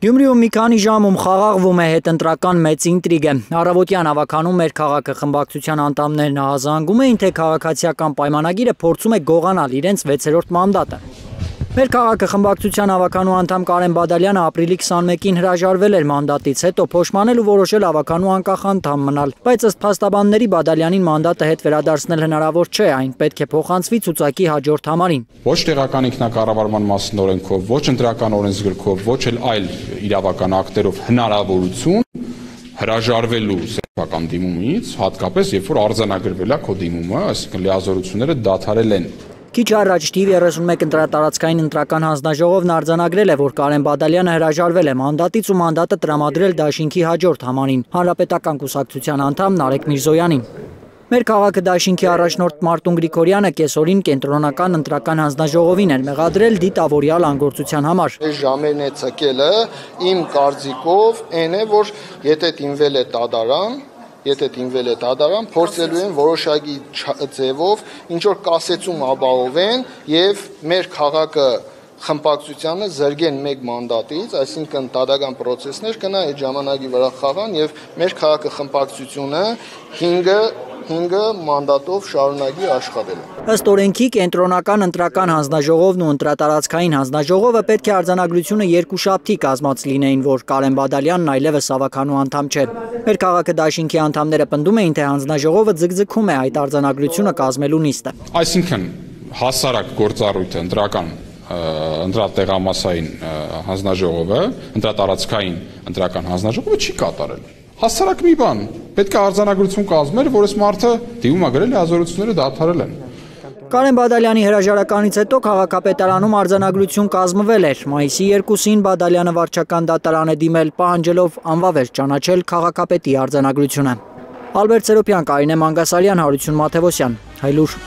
Գյումրիում մի քանի ժամում խաղաղվում է հետընտրական մեծ ինտրիգը։ Առավոտյան հավաքանում մեր քաղաքը խմբակցության անդամներն ահազանգում էին, թե քաղաքացիական պայմանագիրը փորձում է գողանալ իրենց 6-րդ մանդատը։ Մեր քաղաքը խմբակցության հավաքանու անդամ Կարեն Բադալյանը ապրիլի 21-ին հրաժարվել էր մանդատից, հետո փոշմանել ու որոշել հավաքանու անկախ անդամ մնալ, բայց ըստ փաստաբանների Բադալյանին մանդատը հետ վերադարձնել հնարավոր չէ, այն պետք է փոխանցվի ցուցակի հաջորդ համարին։ Ոչ տեղական ինքնակառավարման մասին օրենքով, ոչ ընտրական օրենսգրքով, ոչ էլ այլ իրավական ակտերով հնարավորություն հրաժարվելու սեփական դիմումից, հատկապես երբ որ արձանագրվել է քո դիմումը, այսինքն լիազորությունները դադարել են։ Քիչ առաջ TV31 ընտրատարածքային ընտրական հանձնաժողովն արձանագրել է, որ Կարեն Բադալյանը հրաժարվել է մանդատից ու մանդատը տրամադրել Դաշինքի հաջորդ համարին, Հանրապետական կուսակցության անդամ Նարեկ Միրզոյանին։ Մեր քաղաքը Դաշինքի առաջնորդ Մարտուն Գրիգորյանը կեսօրին կենտրոնական ընտրական հանձնաժողովին էր մեղադրել դիտավորյալ անգործության համար։ Ժամերն է ցկելը իմ կարծիքով այն է, որ եթե դիմվել է դատարան, փորձելու են որոշակի ձևով ինչ-որ կասեցում ապահովեն եւ մեր քաղաքը խմբակցությանը զրկեն մեկ մանդատից, այսինքն դատական process-ներ կնա այդ ժամանակի վրա խաղան եւ մեր քաղաքը խմբակցությունը 5 մանդատով շարունակի աշխատել։ Ըստ օրենքի կենտրոնական ընտրական հանձնաժողովն ու ընտրատարածքային հանձնաժողովը պետք է արձանագրությունը երկուշաբթի կազմած լինեին, որ Կարեն Բադալյանն այլևս հավաքանու անդամ չէ։ Մեր քաղաքը Դաշինքի անդամները պնդում էին, թե հանձնաժողովը ձգձգում է այդ արձանագրությունը կազմելու նիստը։ Այսինքն հասարակ գործառույթը ընտրատեղամասային հանձնաժողովը, ընտրատարածքային ընտրական հանձնաժողովը չի կատարել։ Հասարակ մի բան, պետք է արձանագրություն կազմել, որ այս մարդը դիմում է գրել, լիազորությունները դադարել են։ Կարեն Բադալյանի հրաժարականից հետո քաղաքապետարանում արձանագրություն կազմվել էր։ Մայիսի 2-ին Բադալյանը վարչական դատարան է դիմել, պահանջելով անվավեր ճանաչել քաղաքապետի արձանագրությունը։ Ալբերտ Սերոբյան, Կարինե Մանգասարյան, Հարություն Մաթևոսյան, Հայլուր։